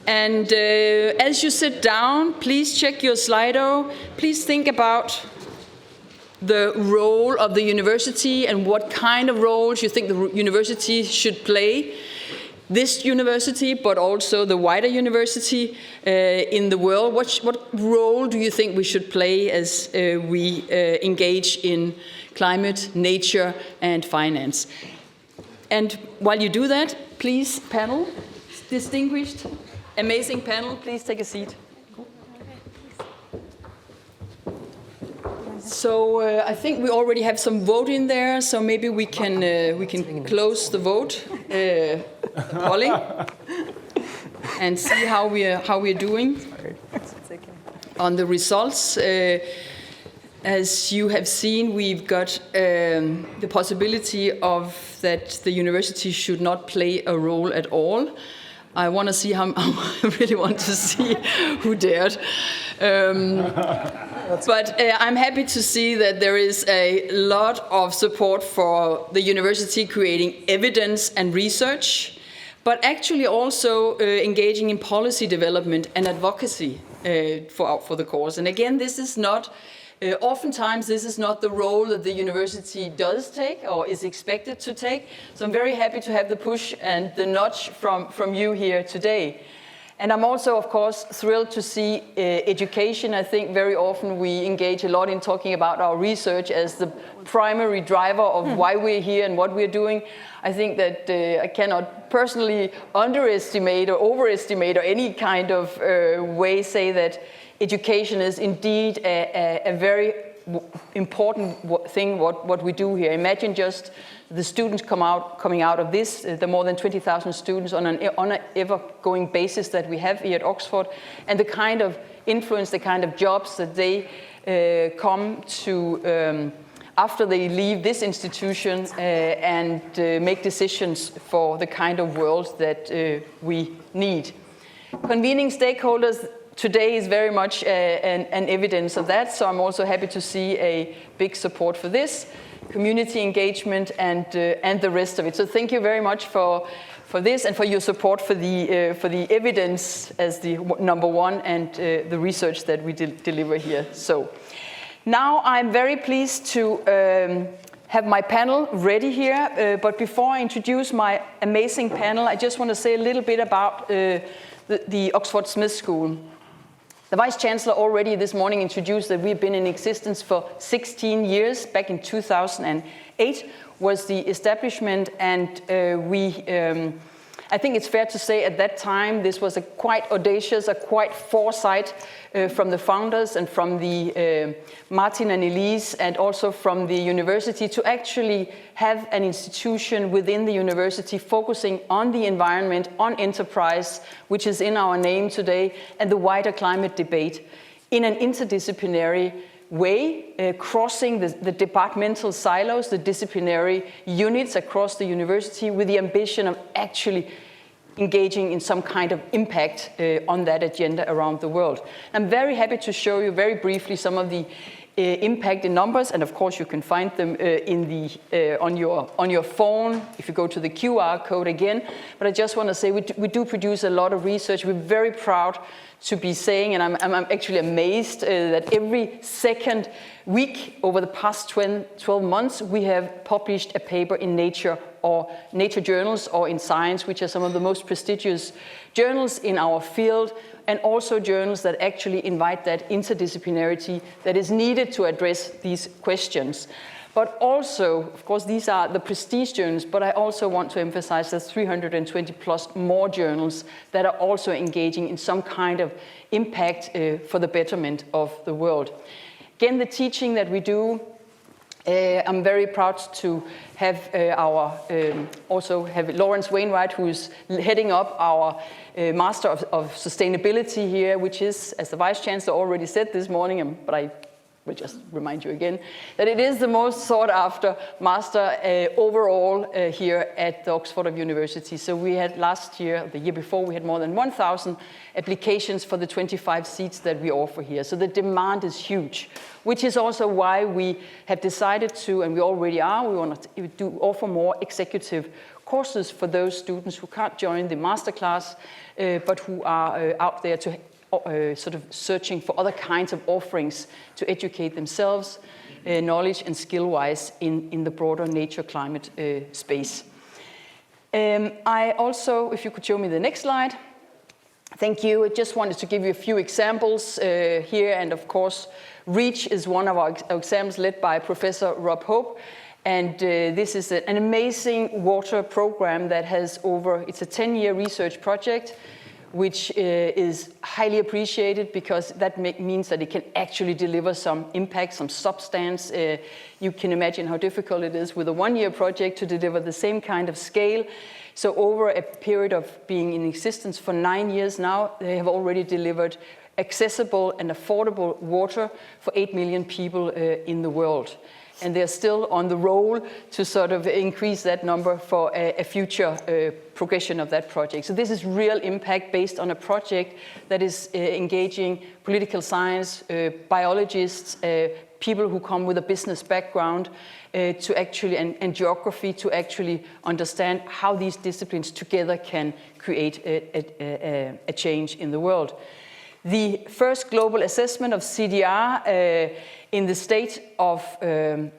And as you sit down, please check your Slido. Please think about the role of the university and what kind of roles you think the university should play. This university, but also the wider university in the world. What role do you think we should play as we engage in climate, nature, and finance? And while you do that, please, panel, distinguished, amazing panel, please take a seat. So I think we already have some vote in there, so maybe we can close the vote, polling, and see how we're doing on the results. As you have seen, we've got the possibility of that the university should not play a role at all. I want to see I really want to see who dared. But I'm happy to see that there is a lot of support for the university creating evidence and research, but actually also engaging in policy development and advocacy for the cause. And again, this is not, oftentimes this is not the role that the university does take or is expected to take. So I'm very happy to have the push and the nudge from you here today. And I'm also, of course, thrilled to see education. I think very often we engage a lot in talking about our research as the primary driver of why we're here and what we're doing. I think that I cannot personally underestimate or overestimate or any kind of way say that education is indeed a very important thing what we do here. Imagine just the students coming out of this, the more than 20,000 students on an ever-going basis that we have here at Oxford, and the kind of influence, the kind of jobs that they come to after they leave this institution and make decisions for the kind of world that we need. Convening stakeholders today is very much an evidence of that, so I'm also happy to see a big support for this, community engagement and the rest of it. So thank you very much for this and for your support for the evidence as the number one and the research that we deliver here. So now I'm very pleased to have my panel ready here, but before I introduce my amazing panel, I just want to say a little bit about the Oxford Smith School. The Vice Chancellor already this morning introduced that we've been in existence for 16 years. Back in 2008 was the establishment, and I think it's fair to say at that time this was a quite audacious, a quite foresight from the founders and from the Martin and Elise and also from the university to actually have an institution within the university focusing on the environment, on enterprise, which is in our name today, and the wider climate debate in an interdisciplinary way, crossing the departmental silos, the disciplinary units across the university with the ambition of actually engaging in some kind of impact on that agenda around the world. I'm very happy to show you very briefly some of the impact in numbers, and of course you can find them on your phone if you go to the QR code again. But I just want to say we do produce a lot of research. We're very proud to be saying, and I'm actually amazed that every second week over the past 12 months we have published a paper in Nature or Nature journals or in Science, which are some of the most prestigious journals in our field, and also journals that actually invite that interdisciplinarity that is needed to address these questions. But also, of course, these are the prestige journals, but I also want to emphasize there's 320 plus more journals that are also engaging in some kind of impact for the betterment of the world. Again, the teaching that we do, I'm very proud to have also have Lawrence Wainwright, who's heading up our Master of Sustainability here, which is, as the Vice Chancellor already said this morning, but I will just remind you again, that it is the most sought after master overall here at the Oxford University. So we had last year, the year before, we had more than 1,000 applications for the 25 seats that we offer here. So the demand is huge, which is also why we have decided to, and we already are, we want to offer more executive courses for those students who can't join the masterclass, but who are out there to sort of searching for other kinds of offerings to educate themselves, knowledge and skill-wise in the broader nature-climate space. I also, if you could show me the next slide. Thank you. I just wanted to give you a few examples here, and of course, REACH is one of our examples led by Professor Rob Hope, and this is an amazing water program that has it's a 10-year research project, which is highly appreciated because that means that it can actually deliver some impact, some substance. You can imagine how difficult it is with a one-year project to deliver the same kind of scale. So over a period of being in existence for 9 years now, they have already delivered accessible and affordable water for 8 million people in the world. And they're still on the roll to sort of increase that number for a future progression of that project. So this is real impact based on a project that is engaging political science, biologists, people who come with a business background to actually, and geography, to actually understand how these disciplines together can create a change in the world. The first global assessment of CDR in the state of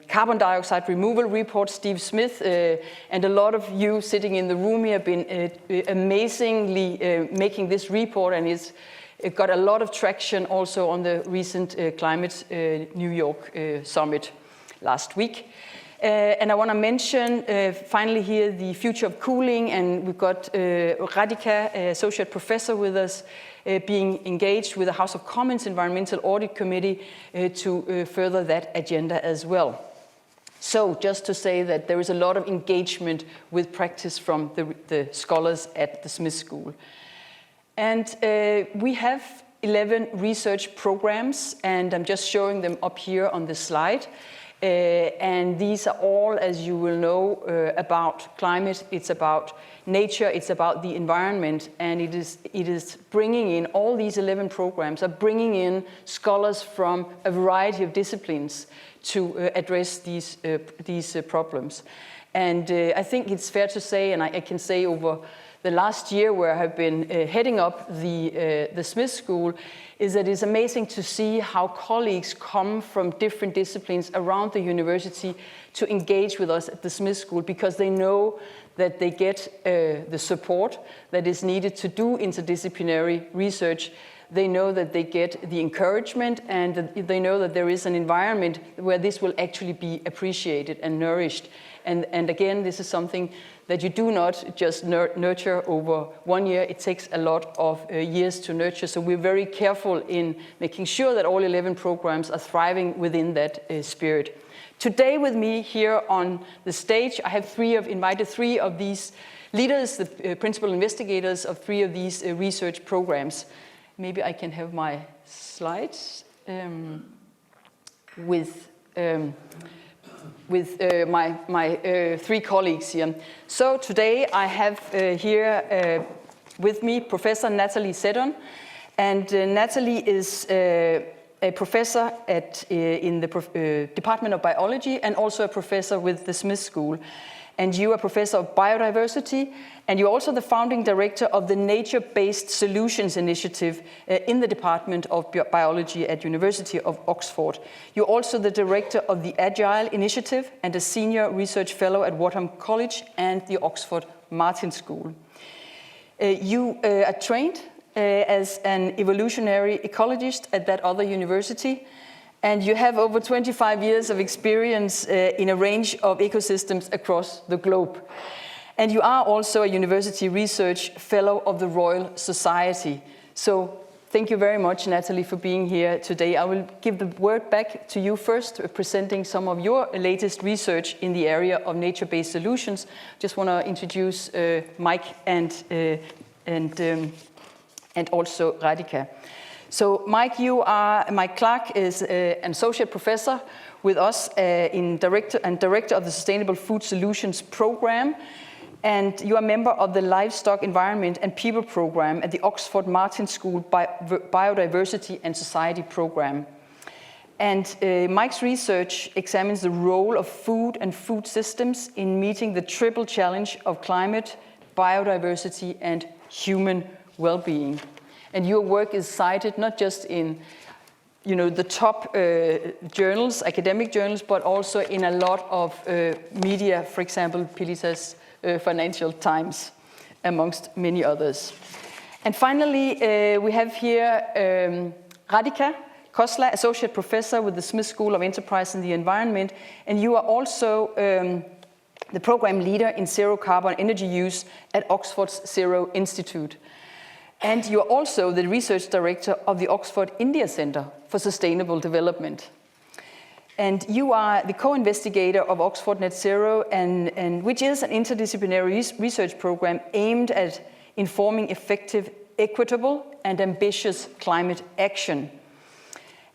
carbon dioxide removal report, Steve Smith, and a lot of you sitting in the room here have been amazingly making this report, and it got a lot of traction also on the recent climate New York summit last week. And I want to mention finally here the future of cooling, and we've got Radhika, associate professor with us, being engaged with the House of Commons Environmental Audit Committee to further that agenda as well. So just to say that there is a lot of engagement with practice from the scholars at the Smith School. And we have 11 research programs, and I'm just showing them up here on the slide. And these are all, as you will know, about climate. It's about nature, it's about the environment, and it is bringing in, all these 11 programs are bringing in scholars from a variety of disciplines to address these problems. And I think it's fair to say, and I can say over the last year where I have been heading up the Smith School, is that it's amazing to see how colleagues come from different disciplines around the university to engage with us at the Smith School, because they know that they get the support that is needed to do interdisciplinary research. They know that they get the encouragement, and they know that there is an environment where this will actually be appreciated and nourished. And again, this is something that you do not just nurture over 1 year. It takes a lot of years to nurture. So we're very careful in making sure that all 11 programs are thriving within that spirit. Today with me here on the stage, I have invited three of these leaders, the principal investigators of 3 of these research programs. Maybe I can have my slides with my 3 colleagues here. So today I have here with me Professor Natalie Seddon, and Natalie is a professor in the Department of Biology, and also a professor with the Smith School. And you are a professor of biodiversity, and you're also the founding director of the Nature-Based Solutions Initiative in the Department of Biology at University of Oxford. You're also the director of the Agile Initiative and a senior research fellow at Wadham College and the Oxford Martin School. You are trained as an evolutionary ecologist at that other university, and you have over 25 years of experience in a range of ecosystems across the globe. And you are also a university research fellow of the Royal Society. So thank you very much, Natalie, for being here today. I will give the word back to you first, presenting some of your latest research in the area of nature-based solutions. Just want to introduce Mike and also Radhika. So Mike Clark is an associate professor with us director of the Sustainable Food Solutions Program, and you are a member of the Livestock Environment and People Program at the Oxford Martin School Biodiversity and Society Program. And Mike's research examines the role of food and food systems in meeting the triple challenge of climate, biodiversity, and human well-being. And your work is cited not just in the top journals, academic journals, but also in a lot of media, for example, Pilisa's Financial Times, amongst many others. And finally, we have here Radhika Khosla, Associate Professor with the Smith School of Enterprise and the Environment, and you are also the Program Leader in Zero Carbon Energy Use at Oxford's Zero Institute. And you are also the Research Director of the Oxford India Centre for Sustainable Development. And you are the co-investigator of Oxford Net Zero, and which is an interdisciplinary research program aimed at informing effective, equitable, and ambitious climate action.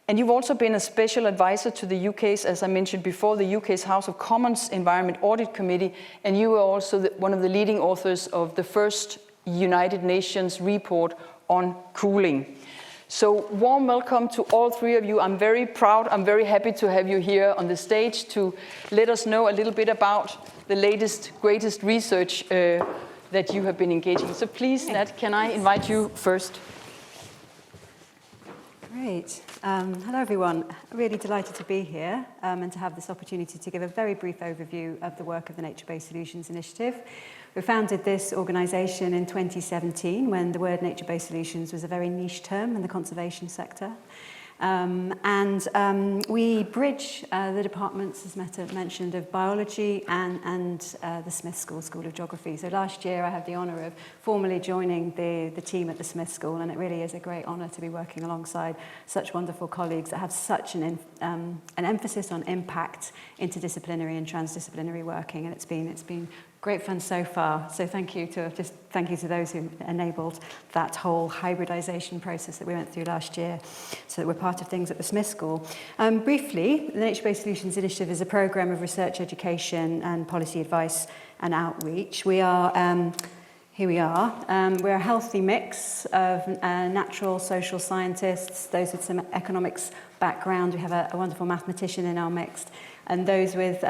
And you've also been a special advisor to the UK's, as I mentioned before, the UK's House of Commons Environment Audit Committee, and you are also one of the leading authors of the first United Nations report on cooling. So warm welcome to all three of you. I'm very proud, I'm very happy to have you here on the stage to let us know a little bit about the latest, greatest research that you have been engaging. So please, Nat, can I invite you first? Great. Hello, everyone. Really delighted to be here and to have this opportunity to give a very brief overview of the work of the Nature-Based Solutions Initiative. We founded this organisation in 2017 when the word nature-based solutions was a very niche term in the conservation sector. We bridge the departments, as Mette mentioned, of biology and the Smith School of Geography. So last year I had the honour of formally joining the team at the Smith School, and it really is a great honour to be working alongside such wonderful colleagues that have such an emphasis on impact, interdisciplinary and transdisciplinary working, and it's been great fun so far. So thank you to those who enabled that whole hybridization process that we went through last year, so that we're part of things at the Smith School. Briefly, the Nature-Based Solutions Initiative is a program of research, education, and policy advice and outreach. We are here we are. We're a healthy mix of natural, social scientists, those with some economics background. We have a wonderful mathematician in our mix, and those with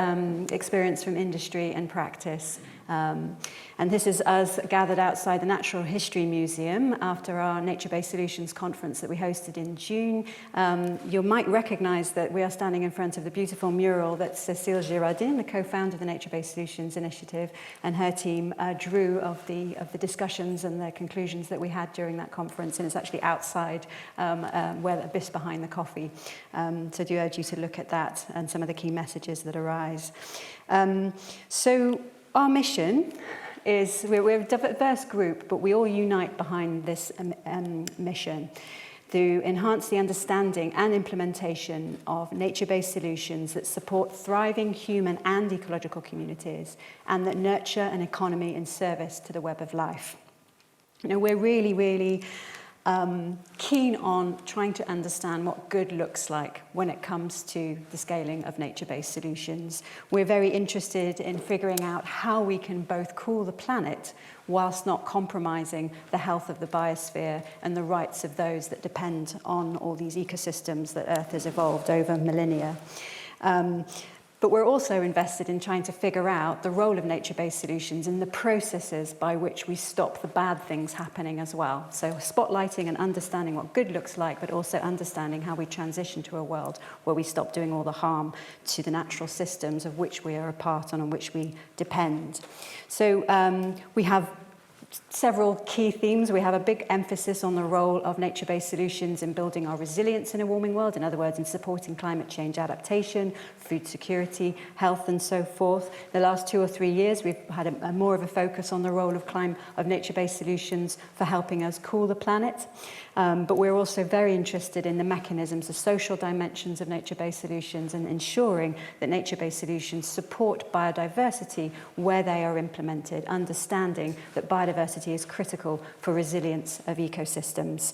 experience from industry and practice. And this is us gathered outside the Natural History Museum after our Nature-Based Solutions conference that we hosted in June. You might recognise that we are standing in front of the beautiful mural that Cécile Girardin, the co-founder of the Nature-Based Solutions Initiative, and her team drew of the discussions and the conclusions that we had during that conference, and it's actually outside just behind the coffee. So I do urge you to look at that and some of the key messages that arise. So our mission is, we're a diverse group, but we all unite behind this mission to enhance the understanding and implementation of nature-based solutions that support thriving human and ecological communities and that nurture an economy in service to the web of life. We're really keen on trying to understand what good looks like when it comes to the scaling of nature-based solutions. We're very interested in figuring out how we can both cool the planet whilst not compromising the health of the biosphere and the rights of those that depend on all these ecosystems that Earth has evolved over millennia. But we're also invested in trying to figure out the role of nature-based solutions in the processes by which we stop the bad things happening as well. So spotlighting and understanding what good looks like, but also understanding how we transition to a world where we stop doing all the harm to the natural systems of which we are a part and on which we depend. So we have several key themes. We have a big emphasis on the role of nature-based solutions in building our resilience in a warming world, in other words, in supporting climate change adaptation, food security, health, and so forth. The last 2 or 3 years, we've had more of a focus on the role of nature-based solutions for helping us cool the planet. But we're also very interested in the mechanisms, the social dimensions of nature-based solutions, and ensuring that nature-based solutions support biodiversity where they are implemented, understanding that biodiversity is critical for resilience of ecosystems.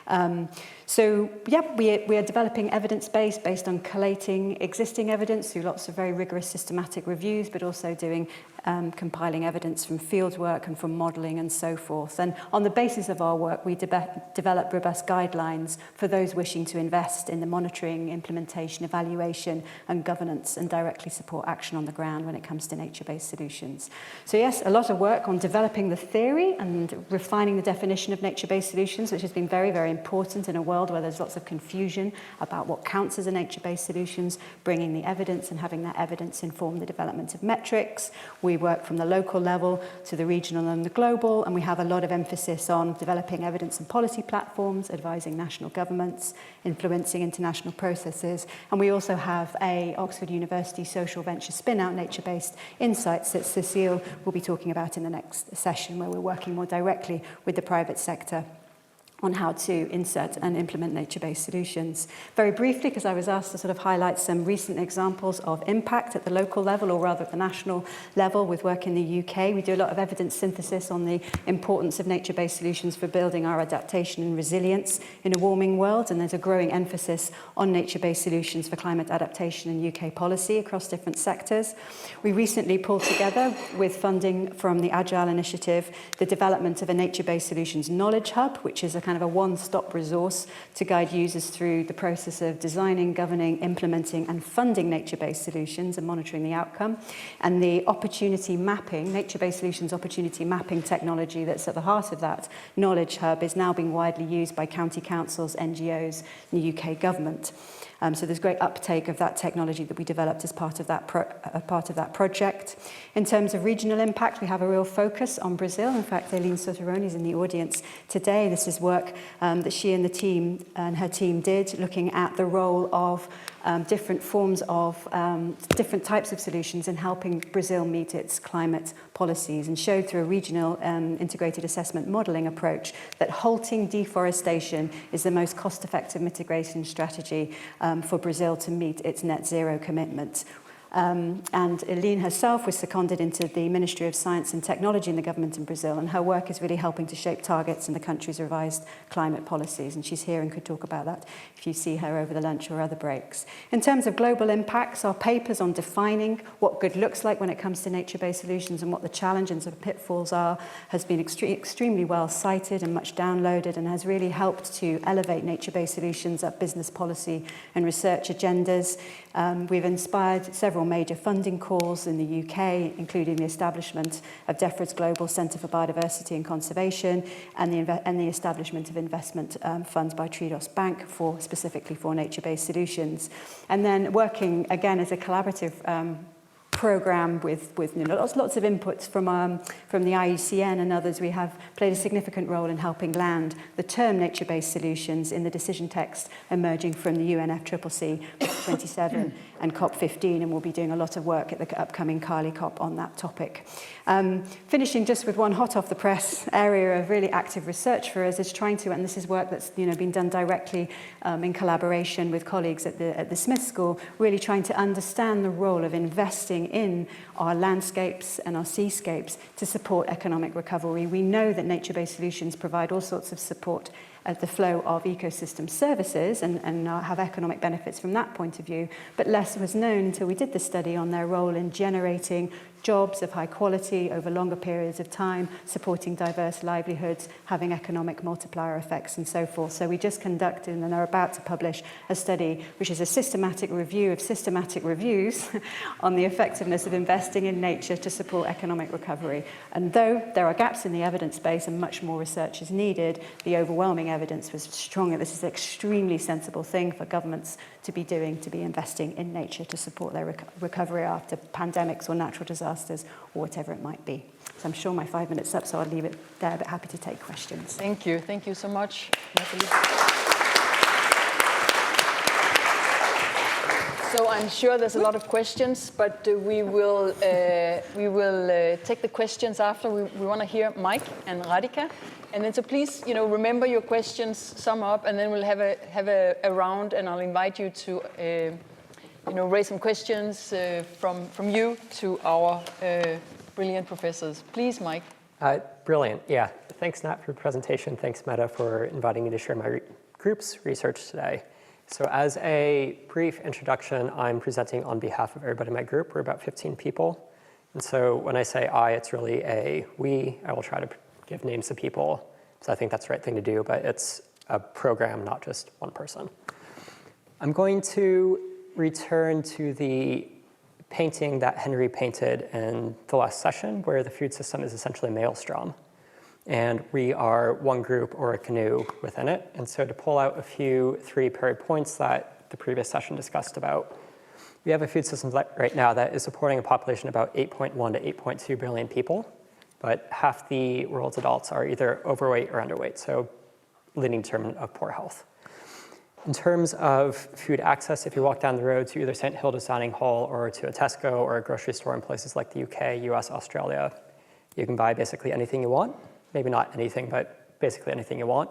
We are developing evidence base based on collating existing evidence through lots of very rigorous systematic reviews, but also doing compiling evidence from field work and from modelling and so forth. And on the basis of our work, we develop robust guidelines for those wishing to invest in the monitoring, implementation, evaluation and governance and directly support action on the ground when it comes to nature-based solutions. So yes, a lot of work on developing the theory and refining the definition of nature-based solutions, which has been very, very important in a world where there's lots of confusion about what counts as a nature-based solutions, bringing the evidence and having that evidence inform the development of metrics. We work from the local level to the regional and the global, and we have a lot of emphasis on developing evidence and policy platforms, advising national governments, influencing international processes, and we also have a Oxford University social venture spin-out nature-based insights that Cecile will be talking about in the next session, where we're working more directly with the private sector on how to insert and implement nature-based solutions. Very briefly, because I was asked to sort of highlight some recent examples of impact at the local level, or rather at the national level, with work in the UK. We do a lot of evidence synthesis on the importance of nature-based solutions for building our adaptation and resilience in a warming world, and there's a growing emphasis on nature-based solutions for climate adaptation in UK policy across different sectors. We recently pulled together, with funding from the Agile Initiative, the development of a nature-based solutions knowledge hub, which is a kind of a one-stop resource to guide users through the process of designing, governing, implementing and funding nature-based solutions and monitoring the outcome. And the opportunity mapping, nature-based solutions opportunity mapping technology that's at the heart of that knowledge hub is now being widely used by county councils, NGOs and the UK government. So there's great uptake of that technology that we developed as part of that project. In terms of regional impact, we have a real focus on Brazil. In fact, Eileen Soteroni is in the audience today. This is work that she and the team and her team did, looking at the role of different forms of different types of solutions in helping Brazil meet its climate policies, and showed through a regional integrated assessment modelling approach that halting deforestation is the most cost-effective mitigation strategy for Brazil to meet its net zero commitment. And Eileen herself was seconded into the Ministry of Science and Technology in the government in Brazil, and her work is really helping to shape targets in the country's revised climate policies, and she's here and could talk about that if you see her over the lunch or other breaks. In terms of global impacts, our papers on defining what good looks like when it comes to nature-based solutions and what the challenges and pitfalls are has been extremely well cited and much downloaded, and has really helped to elevate nature-based solutions up business policy and research agendas. We've inspired several major funding calls in the UK, including the establishment of DEFRA's Global Centre for Biodiversity and Conservation, and the establishment of investment funds by Triodos Bank specifically for nature-based solutions. And then working again as a collaborative program with lots of inputs from the IUCN and others. We have played a significant role in helping land the term nature-based solutions in the decision text emerging from the UNFCCC COP27 and COP15, and we'll be doing a lot of work at the upcoming Cali COP on that topic. Finishing just with one hot off the press area of really active research for us is trying to, and this is work that's been done directly in collaboration with colleagues at the Smith School, really trying to understand the role of investing in our landscapes and our seascapes to support economic recovery. We know that nature-based solutions provide all sorts of support at the flow of ecosystem services and have economic benefits from that point of view, but less was known until we did the study on their role in generating jobs of high quality over longer periods of time, supporting diverse livelihoods, having economic multiplier effects and so forth. So we just conducted and are about to publish a study which is a systematic review of systematic reviews on the effectiveness of investing in nature to support economic recovery. And though there are gaps in the evidence base and much more research is needed, the overwhelming evidence was strong that this is an extremely sensible thing for governments to be doing, to be investing in nature to support their recovery after pandemics or natural disasters or whatever it might be. So I'm sure my 5 minutes up, so I'll leave it there, but happy to take questions. Thank you. Thank you so much, Natalie. So I'm sure there's a lot of questions, but we will take the questions after. We want to hear Mike and Radhika. And then so please, remember your questions, sum up, and then we'll have a round, and I'll invite you to, raise some questions from you to our brilliant professors. Please, Mike. Brilliant. Yeah. Thanks, Nat, for the presentation. Thanks, Mette, for inviting me to share my group's research today. So as a brief introduction, I'm presenting on behalf of everybody in my group. We're about 15 people. And so when I say I, it's really a we. I will try to give names to people, because I think that's the right thing to do, but it's a program, not just one person. I'm going to return to the painting that Henry painted in the last session, where the food system is essentially a maelstrom. And we are one group or a canoe within it. And so to pull out a few three-paired points that the previous session discussed about, we have a food system right now that is supporting a population of about 8.1 to 8.2 billion people, but half the world's adults are either overweight or underweight, so leading determinant of poor health. In terms of food access, if you walk down the road to either St. Hilda's Dining Hall or to a Tesco or a grocery store in places like the UK, US, Australia, you can buy basically anything you want. Maybe not anything, but basically anything you want.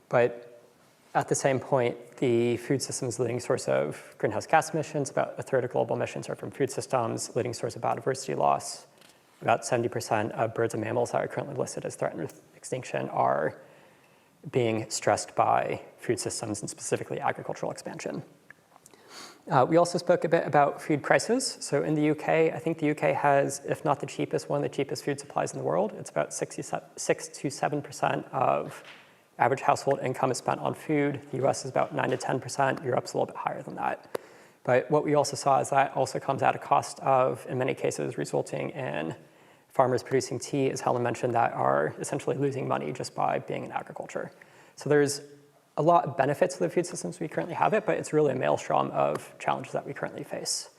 But at the same point, the food system is the leading source of greenhouse gas emissions. About a third of global emissions are from food systems, leading source of biodiversity loss. About 70% of birds and mammals that are currently listed as threatened with extinction are being stressed by food systems and specifically agricultural expansion. We also spoke a bit about food prices. So in the UK, I think the UK has, if not the cheapest, one of the cheapest food supplies in the world. It's about 6 to 7% of average household income is spent on food. The US is about 9 to 10%. Europe's a little bit higher than that. But what we also saw is that also comes at a cost of, in many cases, resulting in farmers producing tea, as Helen mentioned, that are essentially losing money just by being in agriculture. So there's a lot of benefits to the food systems we currently have it, but it's really a maelstrom of challenges that we currently face.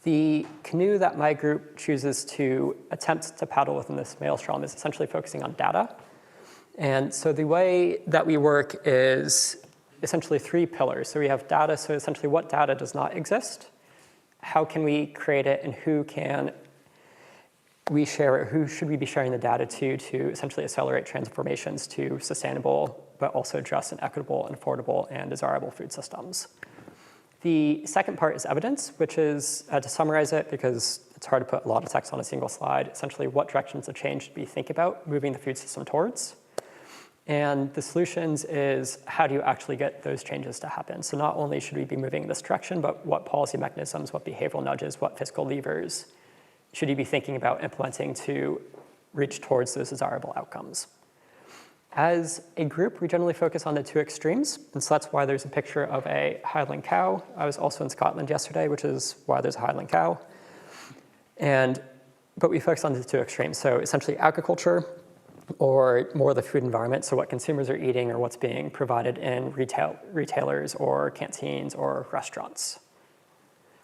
The canoe that my group chooses to attempt to paddle within this maelstrom is essentially focusing on data. And so the way that we work is essentially three pillars. So we have data, so essentially what data does not exist, how can we create it, and who can we share it, who should we be sharing the data to essentially accelerate transformations to sustainable, but also just and equitable and affordable and desirable food systems. The second part is evidence, which is, to summarize it, because it's hard to put a lot of text on a single slide, essentially what directions of change should we think about moving the food system towards. And the solutions is how do you actually get those changes to happen? So not only should we be moving in this direction, but what policy mechanisms, what behavioral nudges, what fiscal levers should you be thinking about implementing to reach towards those desirable outcomes? As a group, we generally focus on the two extremes, and so that's why there's a picture of a Highland cow. I was also in Scotland yesterday, which is why there's a Highland cow. But we focus on the two extremes, so essentially agriculture, or more the food environment, so what consumers are eating or what's being provided in retailers or canteens or restaurants.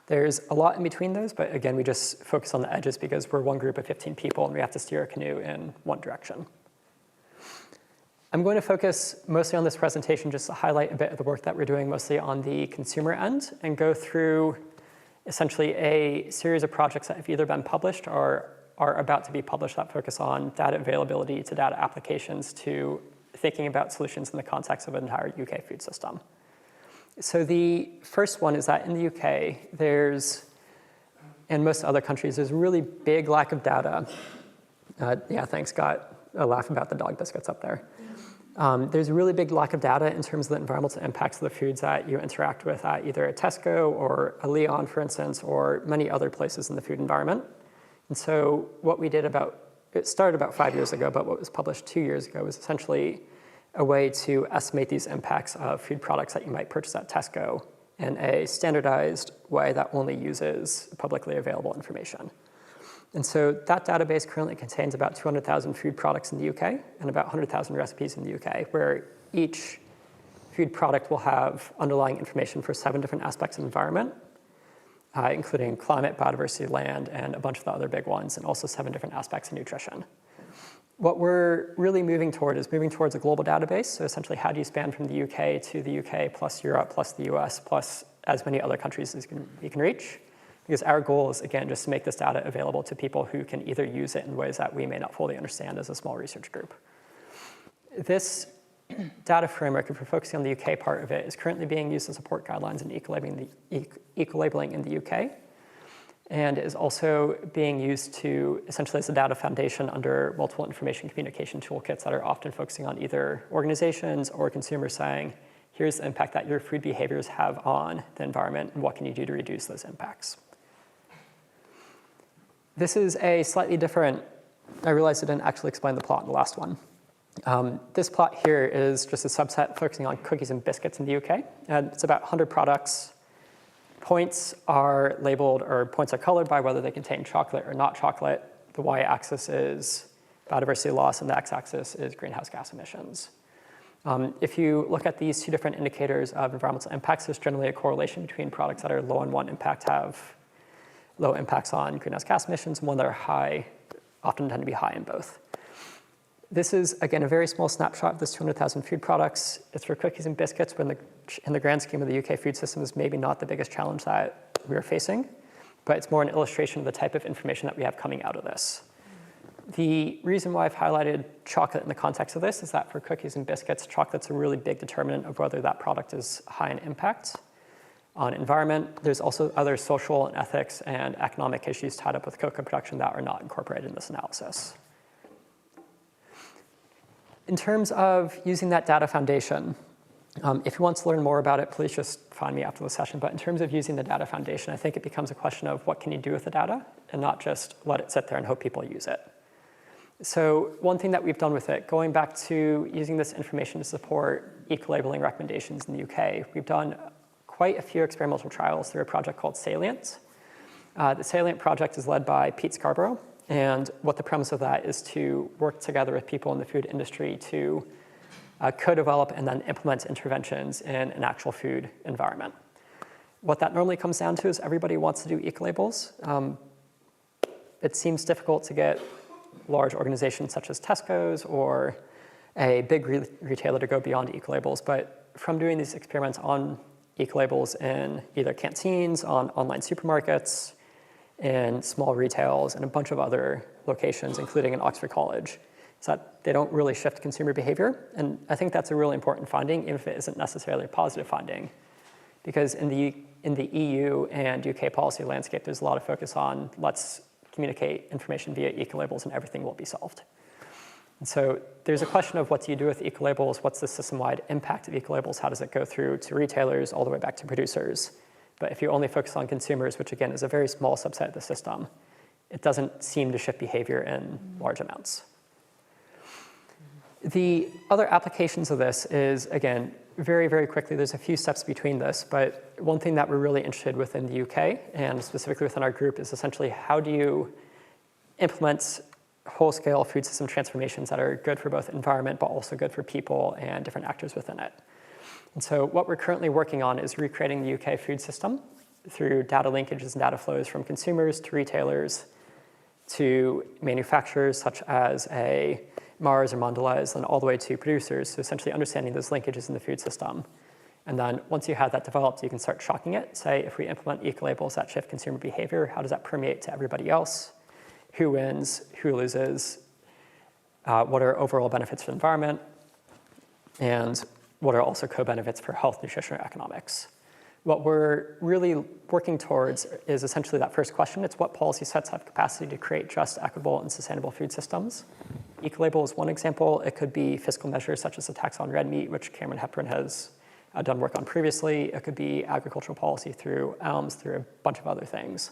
There's a lot in between those, but again, we just focus on the edges because we're one group of 15 people and we have to steer a canoe in one direction. I'm going to focus mostly on this presentation just to highlight a bit of the work that we're doing mostly on the consumer end and go through essentially a series of projects that have either been published or are about to be published that focus on data availability to data applications to thinking about solutions in the context of an entire UK food system. So the first one is that in the UK, and most other countries, there's a really big lack of data. Yeah, thanks, Scott. A laugh about the dog biscuits up there. There's a really big lack of data in terms of the environmental impacts of the foods that you interact with at either a Tesco or a Leon, for instance, or many other places in the food environment. And so what we did it started about 5 years ago, but what was published 2 years ago was essentially a way to estimate these impacts of food products that you might purchase at Tesco in a standardized way that only uses publicly available information. And so that database currently contains about 200,000 food products in the UK and about 100,000 recipes in the UK, where each food product will have underlying information for 7 different aspects of environment, including climate, biodiversity, land, and a bunch of the other big ones, and also 7 different aspects of nutrition. What we're really moving toward is moving towards a global database. So essentially, how do you span from the UK to the UK plus Europe plus the US plus as many other countries as we can reach? Because our goal is, again, just to make this data available to people who can either use it in ways that we may not fully understand as a small research group. This data framework, if we're focusing on the UK part of it, is currently being used to support guidelines in eco-labeling in the UK, and is also being used to essentially as a data foundation under multiple information communication toolkits that are often focusing on either organizations or consumers saying, here's the impact that your food behaviors have on the environment, and what can you do to reduce those impacts? This is a slightly different, I realized I didn't actually explain the plot in the last one. This plot here is just a subset focusing on cookies and biscuits in the UK. And it's about 100 products. Points are labeled, or points are colored by whether they contain chocolate or not chocolate. The y-axis is biodiversity loss, and the x-axis is greenhouse gas emissions. If you look at these two different indicators of environmental impacts, there's generally a correlation between products that are low on one impact have low impacts on greenhouse gas emissions, and one that are high often tend to be high in both. This is, again, a very small snapshot of this 200,000 food products. It's for cookies and biscuits, but in the grand scheme of the UK food system is maybe not the biggest challenge that we are facing, but it's more an illustration of the type of information that we have coming out of this. The reason why I've highlighted chocolate in the context of this is that for cookies and biscuits, chocolate's a really big determinant of whether that product is high in impact on environment. There's also other social and ethics and economic issues tied up with cocoa production that are not incorporated in this analysis. In terms of using that data foundation, if you want to learn more about it, please just find me after the session. But in terms of using the data foundation, I think it becomes a question of what can you do with the data and not just let it sit there and hope people use it. So one thing that we've done with it, going back to using this information to support eco-labeling recommendations in the UK, we've done quite a few experimental trials through a project called Salient. The Salient project is led by Pete Scarborough, and what the premise of that is to work together with people in the food industry to co-develop and then implement interventions in an actual food environment. What that normally comes down to is everybody wants to do eco-labels. It seems difficult to get large organizations such as Tesco's or a big retailer to go beyond eco-labels, but from doing these experiments on eco-labels in either canteens, on online supermarkets, in small retails, and a bunch of other locations, including in Oxford College, is that they don't really shift consumer behavior. And I think that's a really important finding, even if it isn't necessarily a positive finding, because in the EU and UK policy landscape, there's a lot of focus on let's communicate information via eco-labels and everything will be solved. And so there's a question of what do you do with eco-labels? What's the system-wide impact of eco-labels? How does it go through to retailers all the way back to producers? But if you only focus on consumers, which again is a very small subset of the system, it doesn't seem to shift behavior in large amounts. The other applications of this is, again, very, very quickly, there's a few steps between this, but one thing that we're really interested within the UK, and specifically within our group, is essentially how do you implement whole-scale food system transformations that are good for both environment, but also good for people and different actors within it. And so what we're currently working on is recreating the UK food system through data linkages and data flows from consumers to retailers to manufacturers such as a Mars or Mondelez, and all the way to producers, so essentially understanding those linkages in the food system. And then once you have that developed, you can start shocking it. Say, if we implement eco-labels that shift consumer behavior, how does that permeate to everybody else? Who wins? Who loses? What are overall benefits for the environment? And what are also co-benefits for health, nutrition, or economics? What we're really working towards is essentially that first question. It's what policy sets have capacity to create just, equitable, and sustainable food systems. Eco-label is one example. It could be fiscal measures such as the tax on red meat, which Cameron Hepburn has done work on previously. It could be agricultural policy through ELMS, through a bunch of other things.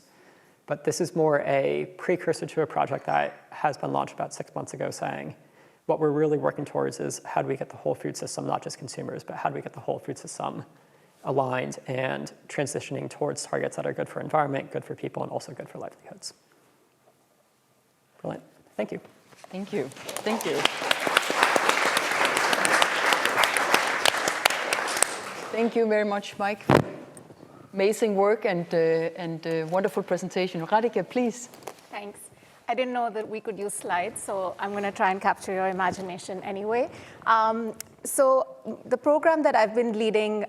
But this is more a precursor to a project that has been launched about 6 months ago saying, what we're really working towards is how do we get the whole food system, not just consumers, but how do we get the whole food system aligned and transitioning towards targets that are good for environment, good for people, and also good for livelihoods. Brilliant. Thank you. Thank you. Thank you. Thank you very much, Mike. Amazing work and wonderful presentation. Radhika, please. Thanks. I didn't know that we could use slides, so I'm going to try and capture your imagination anyway. So the program that I've been leading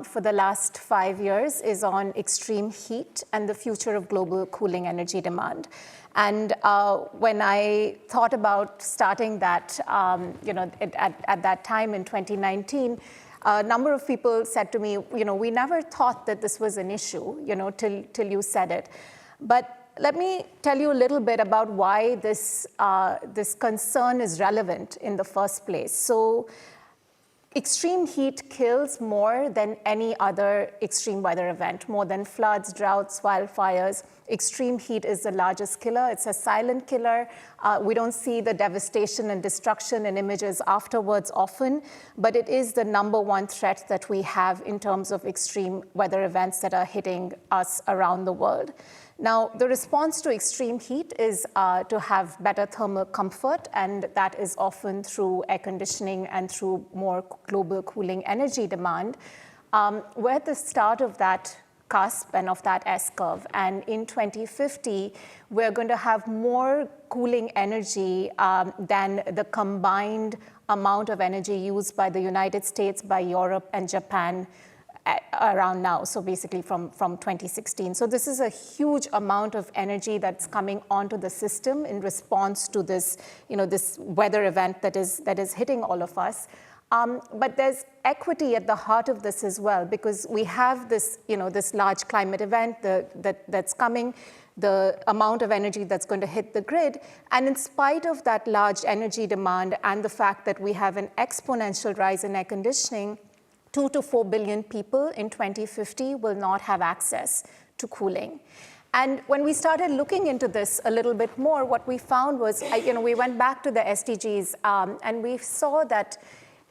for the last 5 years is on extreme heat and the future of global cooling energy demand. And when I thought about starting that, at that time in 2019, a number of people said to me, we never thought that this was an issue, till you said it. But let me tell you a little bit about why this concern is relevant in the first place. So Extreme heat kills more than any other extreme weather event, more than floods, droughts, wildfires. Extreme heat is the largest killer. It's a silent killer. We don't see the devastation and destruction in images afterwards often, but it is the #1 threat that we have in terms of extreme weather events that are hitting us around the world. Now, the response to extreme heat is to have better thermal comfort, and that is often through air conditioning and through more global cooling energy demand. We're at the start of that cusp and of that S-curve, and in 2050, we're going to have more cooling energy than the combined amount of energy used by the United States, by Europe, and Japan around now, so basically from 2016. So this is a huge amount of energy that's coming onto the system in response to this, this weather event that is hitting all of us. But there's equity at the heart of this as well, because we have this, this large climate event that's coming, the amount of energy that's going to hit the grid. And in spite of that large energy demand and the fact that we have an exponential rise in air conditioning, 2 to 4 billion people in 2050 will not have access to cooling. And when we started looking into this a little bit more, what we found was, we went back to the SDGs and we saw that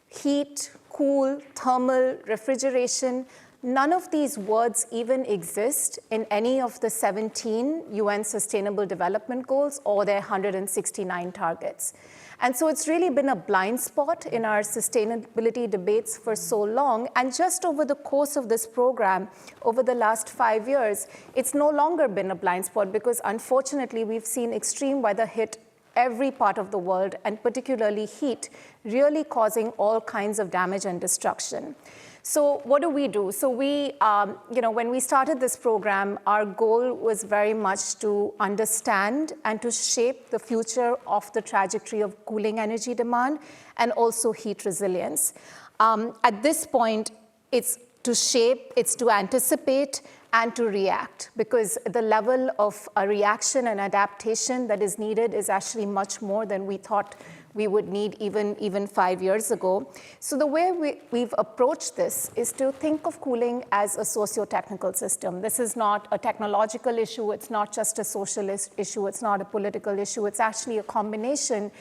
heat, cool, thermal, refrigeration, none of these words even exist in any of the 17 UN Sustainable Development Goals or their 169 targets. And so it's really been a blind spot in our sustainability debates for so long. And just over the course of this program, over the last 5 years, it's no longer been a blind spot, because unfortunately, we've seen extreme weather hit every part of the world, and particularly heat, really causing all kinds of damage and destruction. So what do? So we, when we started this program, our goal was very much to understand and to shape the future of the trajectory of cooling energy demand and also heat resilience. At this point, it's to shape, it's to anticipate, and to react, because the level of a reaction and adaptation that is needed is actually much more than we thought we would need even 5 years ago. So the way we've approached this is to think of cooling as a socio-technical system. This is not a technological issue. It's not just a social issue. It's not a political issue. It's actually a combination,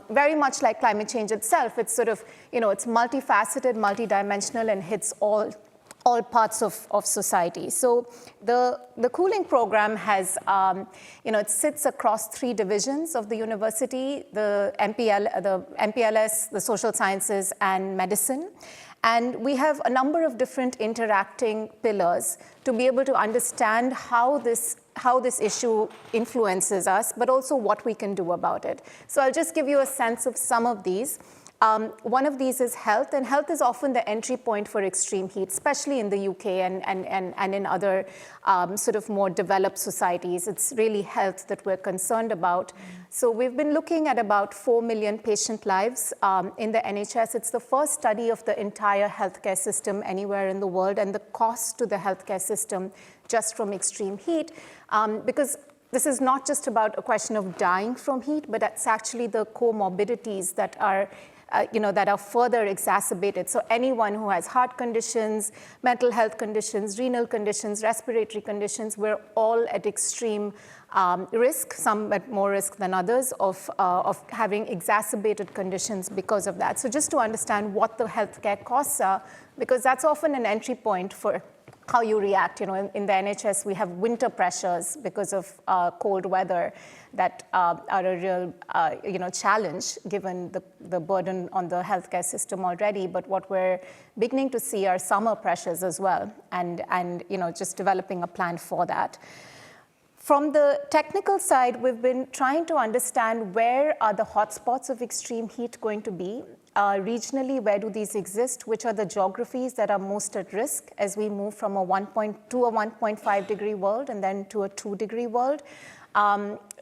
very much like climate change itself. It's sort of, it's multifaceted, multidimensional, and hits all parts of society. So the cooling program has, it sits across 3 divisions of the university, the MPLS, the social sciences, and medicine. And we have a number of different interacting pillars to be able to understand how this issue influences us, but also what we can do about it. So I'll just give you a sense of some of these. One of these is health, and health is often the entry point for extreme heat, especially in the UK and in other sort of more developed societies. It's really health that we're concerned about. So we've been looking at about 4 million patient lives in the NHS. It's the first study of the entire healthcare system anywhere in the world, and the cost to the healthcare system just from extreme heat, because this is not just about a question of dying from heat, but it's actually the comorbidities that are that are further exacerbated. So anyone who has heart conditions, mental health conditions, renal conditions, respiratory conditions, we're all at extreme risk, some at more risk than others, of having exacerbated conditions because of that. So just to understand what the healthcare costs are, because that's often an entry point for how you react. In the NHS, we have winter pressures because of cold weather that are a real, challenge given the burden on the healthcare system already. But what we're beginning to see are summer pressures as well, and just developing a plan for that. From the technical side, we've been trying to understand where are the hotspots of extreme heat going to be. Regionally, where do these exist? Which are the geographies that are most at risk as we move from a 1.5 degree world and then to a 2 degree world?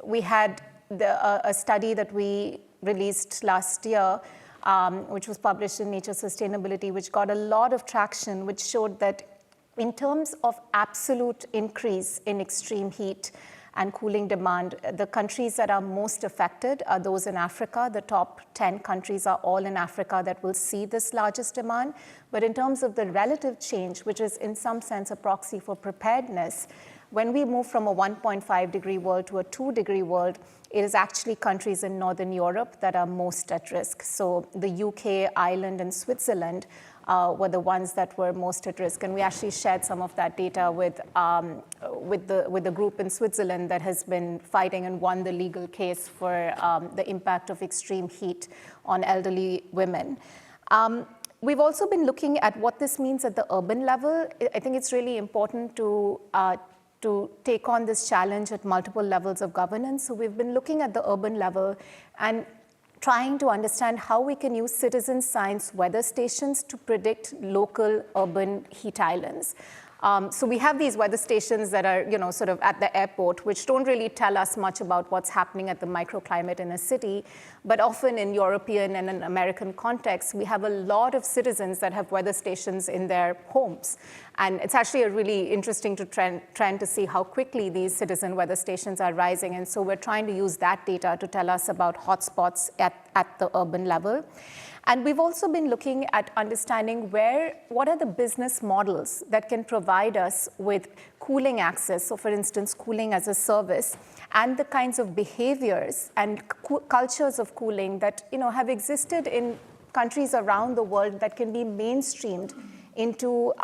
We had a study that we released last year, which was published in Nature Sustainability, which got a lot of traction, which showed that in terms of absolute increase in extreme heat, and cooling demand. The countries that are most affected are those in Africa. The top 10 countries are all in Africa that will see this largest demand. But in terms of the relative change, which is in some sense a proxy for preparedness, when we move from a 1.5 degree world to a 2 degree world, it is actually countries in Northern Europe that are most at risk. So the UK, Ireland, and Switzerland were the ones that were most at risk. And we actually shared some of that data with the group in Switzerland that has been fighting and won the legal case for the impact of extreme heat on elderly women. We've also been looking at what this means at the urban level. I think it's really important to take on this challenge at multiple levels of governance. So we've been looking at the urban level and trying to understand how we can use citizen science weather stations to predict local urban heat islands. So we have these weather stations that are, sort of at the airport, which don't really tell us much about what's happening at the microclimate in a city. But often in European and in American contexts, we have a lot of citizens that have weather stations in their homes. And it's actually a really interesting trend to see how quickly these citizen weather stations are rising. And so we're trying to use that data to tell us about hotspots at the urban level. And we've also been looking at understanding what are the business models that can provide us with cooling access, so for instance, cooling as a service, and the kinds of behaviors and cultures of cooling that have existed in countries around the world that can be mainstreamed into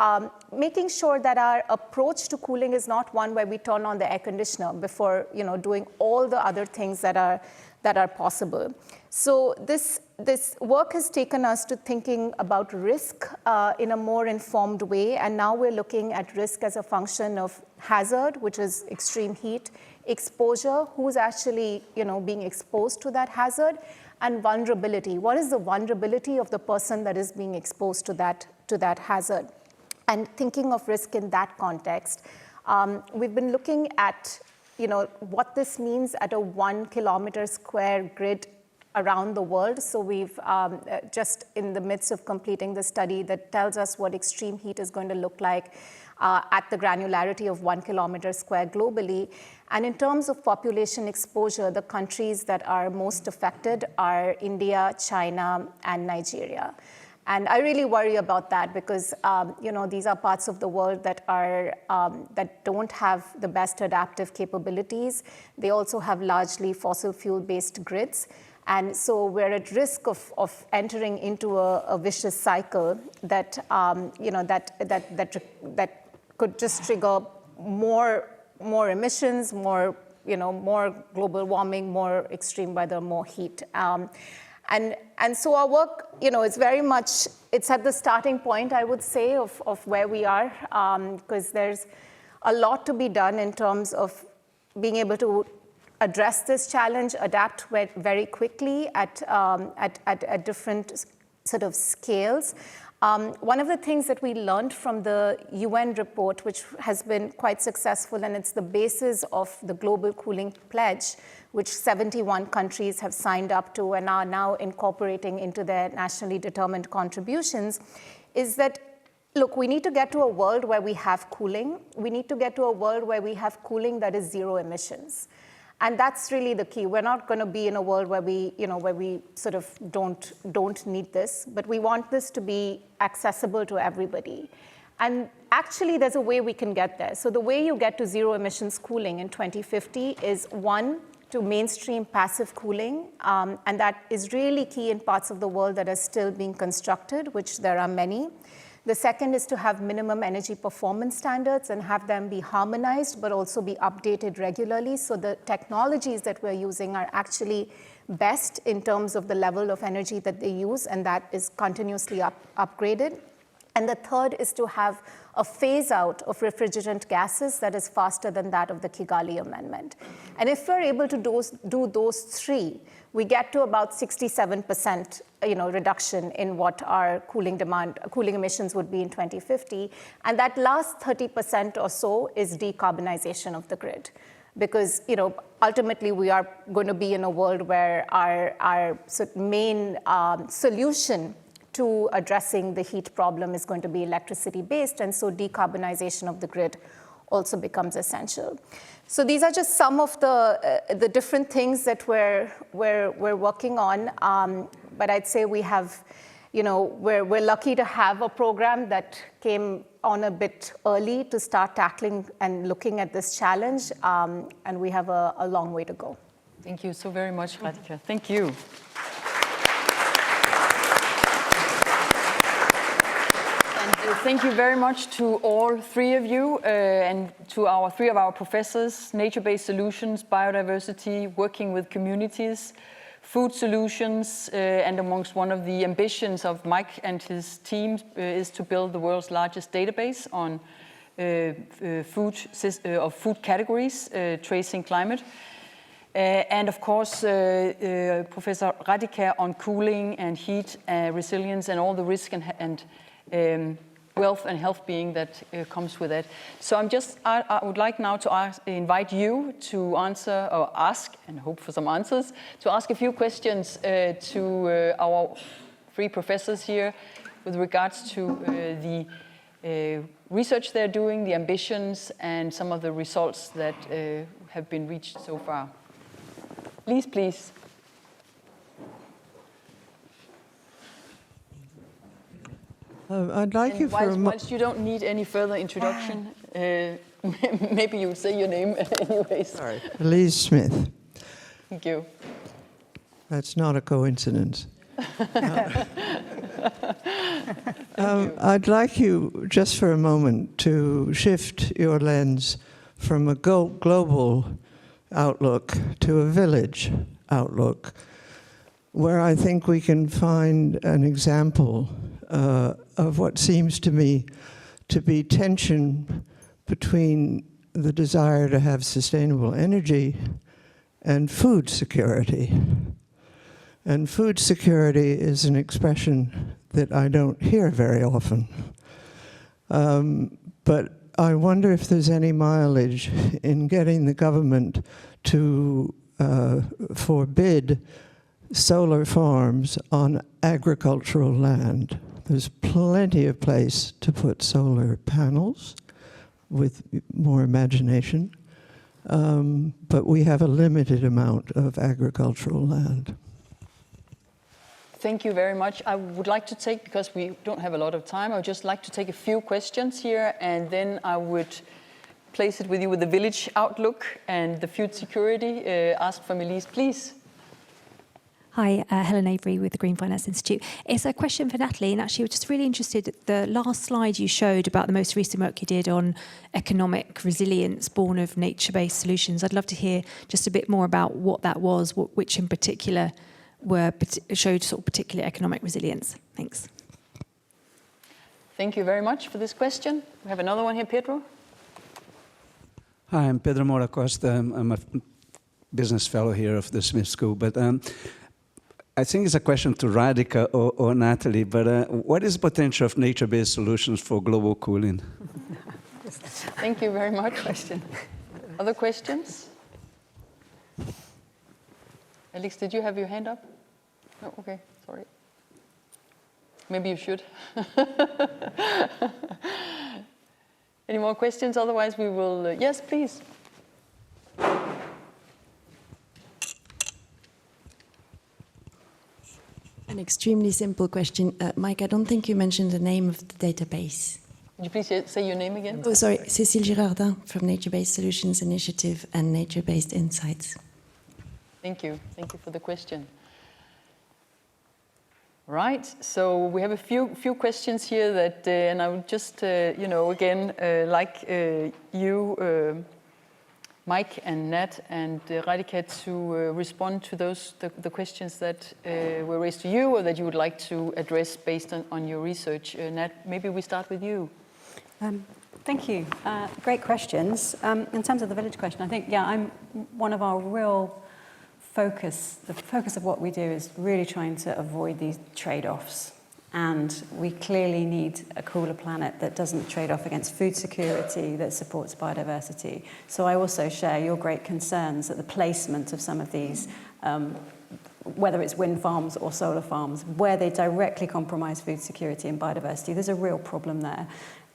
making sure that our approach to cooling is not one where we turn on the air conditioner before doing all the other things that are possible. So this work has taken us to thinking about risk in a more informed way, and now we're looking at risk as a function of hazard, which is extreme heat, exposure, who's actually being exposed to that hazard, and vulnerability. What is the vulnerability of the person that is being exposed to that hazard? And thinking of risk in that context, we've been looking at what this means at a 1 kilometer square grid around the world. So we've just in the midst of completing the study that tells us what extreme heat is going to look like at the granularity of 1 kilometer square globally. And in terms of population exposure, the countries that are most affected are India, China, and Nigeria. And I really worry about that because these are parts of the world that don't have the best adaptive capabilities. They also have largely fossil fuel-based grids. And so we're at risk of entering into a vicious cycle that could just trigger more emissions, more global warming, more extreme weather, more heat. And so our work, is very much, it's at the starting point, I would say, of where we are, because there's a lot to be done in terms of being able to address this challenge, adapt very quickly at different sort of scales. One of the things that we learned from the UN report, which has been quite successful, and it's the basis of the Global Cooling Pledge, which 71 countries have signed up to and are now incorporating into their nationally determined contributions, is that, look, we need to get to a world where we have cooling. We need to get to a world where we have cooling that is zero emissions. And that's really the key. We're not going to be in a world where we sort of don't need this, but we want this to be accessible to everybody. And actually, there's a way we can get there. So the way you get to zero emissions cooling in 2050 is, one, to mainstream passive cooling, and that is really key in parts of the world that are still being constructed, which there are many. The second is to have minimum energy performance standards and have them be harmonized, but also be updated regularly. So the technologies that we're using are actually best in terms of the level of energy that they use, and that is continuously upgraded. And the third is to have a phase out of refrigerant gases that is faster than that of the Kigali Amendment. And if we're able to do those three, we get to about 67% reduction in what our cooling emissions would be in 2050. And that last 30% or so is decarbonization of the grid. Because ultimately we are going to be in a world where our main solution to addressing the heat problem is going to be electricity based, and so decarbonization of the grid also becomes essential. So these are just some of the different things that we're working on. But I'd say we have, we're lucky to have a program that came on a bit early to start tackling and looking at this challenge. And we have a long way to go. Thank you so very much, Radhika. Thank you. Thank you very much to all three of you and to three of our professors: nature-based solutions, biodiversity, working with communities, food solutions, and amongst one of the ambitions of Mike and his team is to build the world's largest database on food categories, tracing climate. And of course, Professor Radhika on cooling and heat resilience and all the risk and wealth and health being that comes with it. So I would like now to invite you to answer or ask, and hope for some answers, to ask a few questions to our three professors here with regards to the research they're doing, the ambitions, and some of the results that have been reached so far. Please. I'd like you for a moment. Whilst you don't need any further introduction, maybe you would say your name anyways. Sorry. Elise Smith. Thank you. That's not a coincidence. I'd like you just for a moment to shift your lens from a global outlook to a village outlook, where I think we can find an example of what seems to me to be tension between the desire to have sustainable energy and food security. And food security is an expression that I don't hear very often. But I wonder if there's any mileage in getting the government to forbid solar farms on agricultural land. There's plenty of place to put solar panels with more imagination, but we have a limited amount of agricultural land. Thank you very much. I would like to take, because we don't have a lot of time, I would just like to take a few questions here, and then I would place it with you with the village outlook and the food security. Ask from Elise, please. Hi, Helen Avery with the Green Finance Institute. It's a question for Natalie, and actually we're just really interested, the last slide you showed about the most recent work you did on economic resilience born of nature-based solutions. I'd love to hear just a bit more about what that was, which in particular showed sort of particular economic resilience. Thanks. Thank you very much for this question. We have another one here, Pedro. Hi, I'm Pedro Moura Costa. I'm a business fellow here of the Smith School, but I think it's a question to Radhika or Natalie, but what is the potential of nature-based solutions for global cooling? Thank you very much. Other questions? Alex, did you have your hand up? No, okay, sorry. Maybe you should. Any more questions? Otherwise we will, yes, please. An extremely simple question. Mike, I don't think you mentioned the name of the database. Would you please say your name again? Oh, sorry. Cécile Girardin from Nature-Based Solutions Initiative and Nature-Based Insights. Thank you. Thank you for the question. Right. So we have a few questions here that, and I would just, again, like you, Mike and Nat and Radhika, to respond to the questions that were raised to you or that you would like to address based on your research. Nat, maybe we start with you. Thank you. Great questions. In terms of the village question, I think, I'm one of our real the focus of what we do is really trying to avoid these trade-offs. And we clearly need a cooler planet that doesn't trade off against food security, that supports biodiversity. So I also share your great concerns that the placement of some of these, whether it's wind farms or solar farms, where they directly compromise food security and biodiversity, there's a real problem there.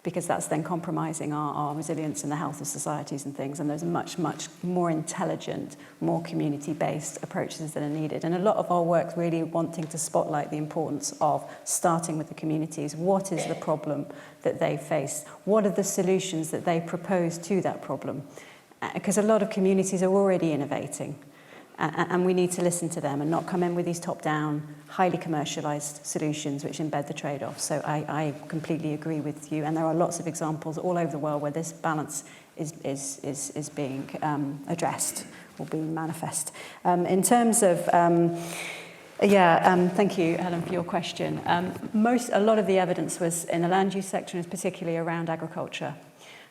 because that's then compromising our resilience and the health of societies and things. And there's much, much more intelligent, more community-based approaches that are needed. And a lot of our work really wanting to spotlight the importance of starting with the communities. What is the problem that they face? What are the solutions that they propose to that problem? Because a lot of communities are already innovating. And we need to listen to them and not come in with these top-down, highly commercialized solutions which embed the trade-off. So I completely agree with you. And there are lots of examples all over the world where this balance is being addressed or being manifest. In terms of, thank you, Helen, for your question. A lot of the evidence was in the land use sector, and particularly around agriculture.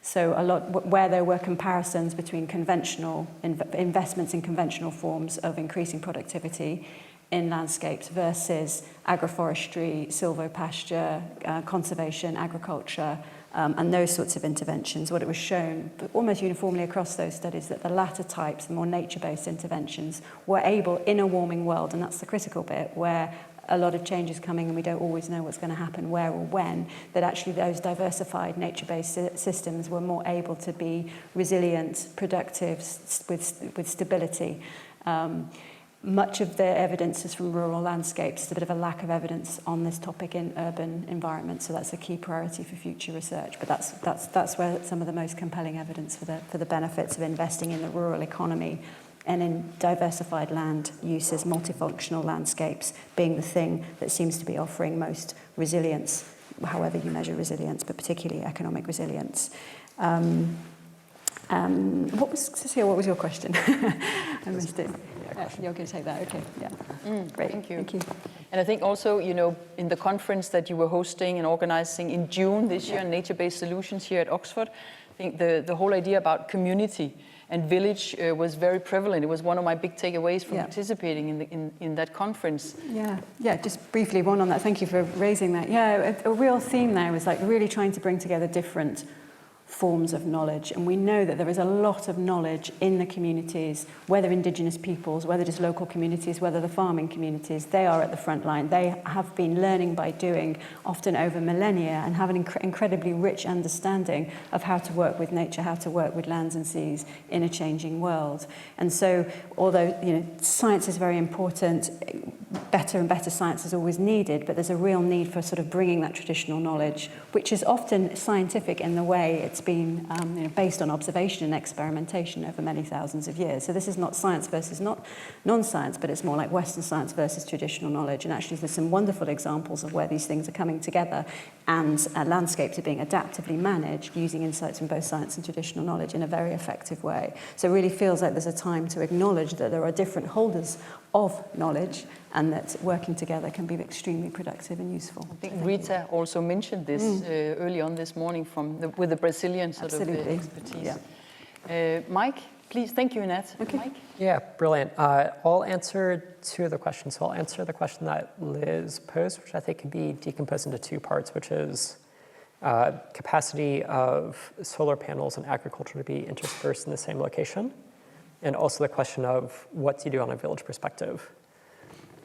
So a lot where there were comparisons between conventional investments in conventional forms of increasing productivity in landscapes versus agroforestry, silvopasture, conservation, agriculture, and those sorts of interventions. What it was shown, but almost uniformly across those studies, that the latter types, the more nature-based interventions, were able, in a warming world, and that's the critical bit, where a lot of change is coming and we don't always know what's going to happen where or when, that actually those diversified nature-based systems were more able to be resilient, productive, with stability. Much of the evidence is from rural landscapes. There's a bit of a lack of evidence on this topic in urban environments, so that's a key priority for future research. But that's where some of the most compelling evidence for the benefits of investing in the rural economy and in diversified land uses, multifunctional landscapes being the thing that seems to be offering most resilience, however you measure resilience, but particularly economic resilience. Cecilia, what was your question? I missed it. You're going to take that, okay. Yeah. Great. Thank you. Thank you. And I think also, in the conference that you were hosting and organizing in June this year, Nature-Based Solutions here at Oxford, I think the whole idea about community and village was very prevalent. It was one of my big takeaways from participating in that conference. Yeah, just briefly, one on that. Thank you for raising that. Yeah, a real theme there was like really trying to bring together different forms of knowledge. And we know that there is a lot of knowledge in the communities, whether indigenous peoples, whether just local communities, whether the farming communities, they are at the front line. They have been learning by doing, often over millennia, and have an incredibly rich understanding of how to work with nature, how to work with lands and seas in a changing world. And so, although science is very important, better and better science is always needed, but there's a real need for sort of bringing that traditional knowledge, which is often scientific in the way it's been based on observation and experimentation over many thousands of years. So this is not science versus not non-science, but it's more like Western science versus traditional knowledge. And actually there's some wonderful examples of where these things are coming together and landscapes are being adaptively managed using insights from both science and traditional knowledge in a very effective way. So it really feels like there's a time to acknowledge that there are different holders of knowledge and that working together can be extremely productive and useful. I think Rita also mentioned this early on this morning with the Brazilian sort of expertise. Yeah. Mike, please. Thank you, Nat. Okay. Mike? Yeah, brilliant. I'll answer two of the questions. So I'll answer the question that Liz posed, which I think can be decomposed into two parts, which is capacity of solar panels and agriculture to be interspersed in the same location, and also the question of what do you do on a village perspective.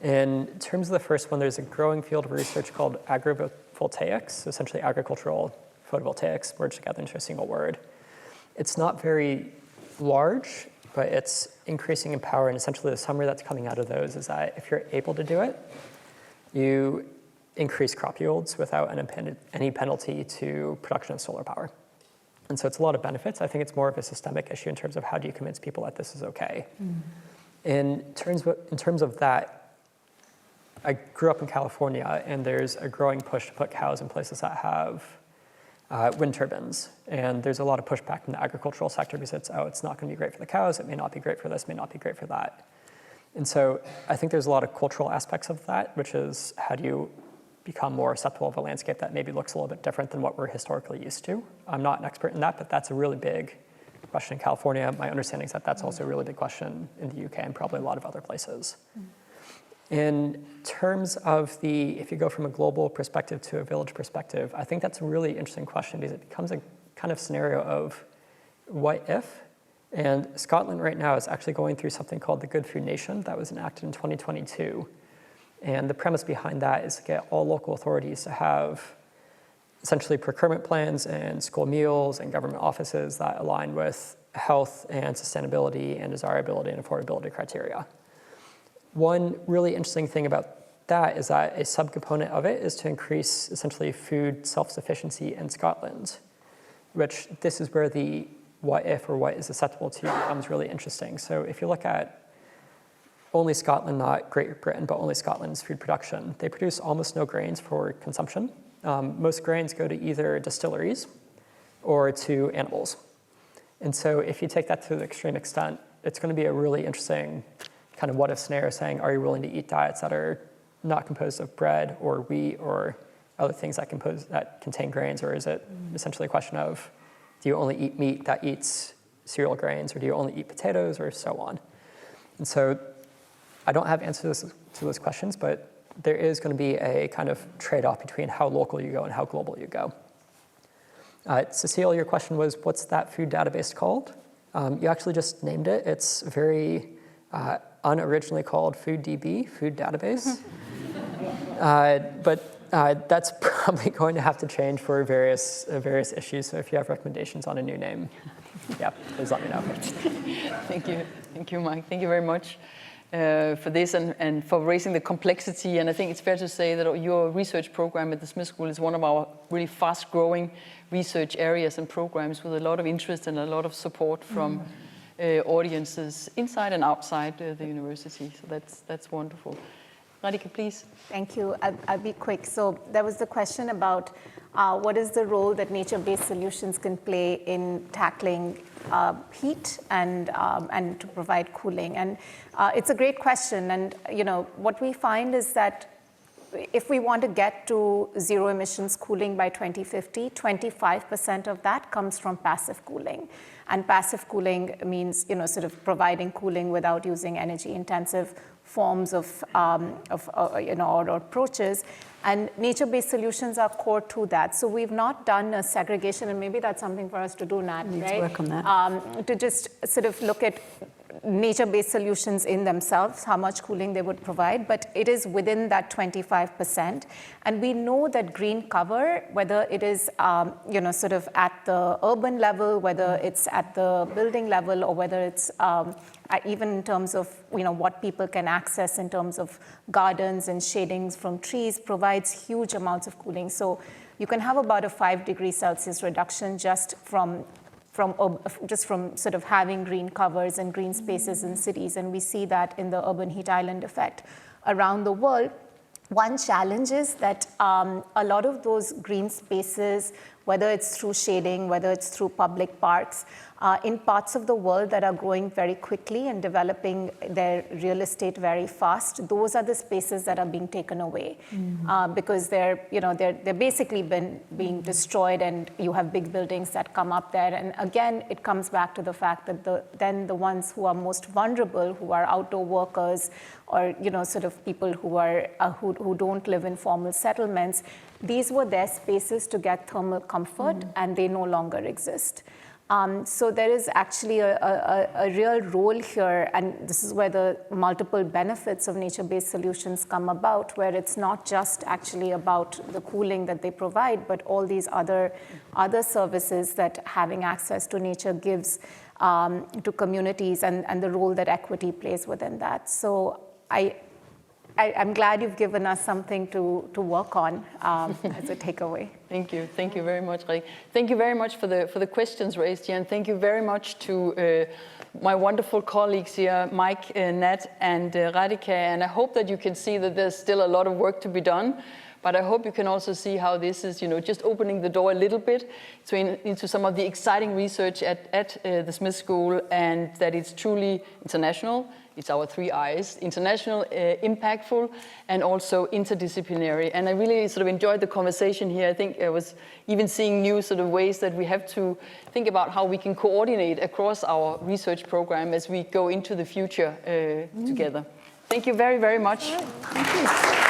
In terms of the first one, there's a growing field of research called agrovoltaics, so essentially agricultural photovoltaics merged together into a single word. It's not very large, but it's increasing in power, and essentially the summary that's coming out of those is that if you're able to do it, you increase crop yields without any penalty to production of solar power. And so it's a lot of benefits. I think it's more of a systemic issue in terms of how do you convince people that this is okay. In terms of that, I grew up in California, and there's a growing push to put cows in places that have wind turbines. And there's a lot of pushback from the agricultural sector because it's not going to be great for the cows. It may not be great for this, may not be great for that. And so I think there's a lot of cultural aspects of that, which is how do you become more acceptable of a landscape that maybe looks a little bit different than what we're historically used to. I'm not an expert in that, but that's a really big question in California. My understanding is that that's also a really big question in the UK and probably a lot of other places. In terms of if you go from a global perspective to a village perspective, I think that's a really interesting question because it becomes a kind of scenario of what if? And Scotland right now is actually going through something called the Good Food Nation that was enacted in 2022. And the premise behind that is to get all local authorities to have essentially procurement plans and school meals and government offices that align with health and sustainability and desirability and affordability criteria. One really interesting thing about that is that a subcomponent of it is to increase essentially food self-sufficiency in Scotland, which this is where the what if or what is acceptable to becomes really interesting. So if you look at only Scotland, not Great Britain, but only Scotland's food production, they produce almost no grains for consumption. Most grains go to either distilleries or to animals. And so if you take that to the extreme extent, it's going to be a really interesting kind of what if scenario saying, are you willing to eat diets that are not composed of bread or wheat or other things that contain grains, or is it essentially a question of, do you only eat meat that eats cereal grains, or do you only eat potatoes, or so on? And so I don't have answers to those questions, but there is going to be a kind of trade-off between how local you go and how global you go. Cecile, your question was, what's that food database called? You actually just named it. It's very unoriginally called FoodDB, Food Database. But that's probably going to have to change for various issues. So if you have recommendations on a new name, yeah, please let me know. Thank you, Mike. Thank you very much for this and for raising the complexity. And I think it's fair to say that your research program at the Smith School is one of our really fast-growing research areas and programs with a lot of interest and a lot of support from audiences inside and outside the university. So that's wonderful. Radhika, please. Thank you. I'll be quick. So there was the question about what is the role that nature-based solutions can play in tackling heat and to provide cooling. And it's a great question. And what we find is that if we want to get to zero emissions cooling by 2050, 25% of that comes from passive cooling. And passive cooling means, sort of providing cooling without using energy-intensive forms of or approaches. And nature-based solutions are core to that. So we've not done a segregation, and maybe that's something for us to do, Nat, Need right? to work on that. To just sort of look at nature-based solutions in themselves, how much cooling they would provide, but it is within that 25%. And we know that green cover, whether it is, sort of at the urban level, whether it's at the building level, or whether it's even in terms of, what people can access in terms of gardens and shadings from trees, provides huge amounts of cooling. So you can have about a 5 degrees Celsius reduction just from sort of having green covers and green spaces in cities. And we see that in the urban heat island effect around the world. One challenge is that a lot of those green spaces, whether it's through shading, whether it's through public parks, in parts of the world that are growing very quickly and developing their real estate very fast, those are the spaces that are being taken away because they're basically being destroyed, and you have big buildings that come up there. And again, it comes back to the fact that then the ones who are most vulnerable, who are outdoor workers, or sort of people who are who don't live in formal settlements, these were their spaces to get thermal comfort, and they no longer exist. So there is actually a real role here, and this is where the multiple benefits of nature-based solutions come about, where it's not just actually about the cooling that they provide, but all these other services that having access to nature gives to communities, and the role that equity plays within that. So I'm glad you've given us something to work on as a takeaway. Thank you. Thank you very much, Ray. Thank you very much for the questions raised here, and thank you very much to my wonderful colleagues here, Mike, Nat, and Radhika. And I hope that you can see that there's still a lot of work to be done. But I hope you can also see how this is, just opening the door a little bit into some of the exciting research at the Smith School, and that it's truly international. It's our 3 I's: international, impactful, and also interdisciplinary. And I really sort of enjoyed the conversation here. I think I was even seeing new sort of ways that we have to think about how we can coordinate across our research program as we go into the future together. Thank you very, very much. Thank you.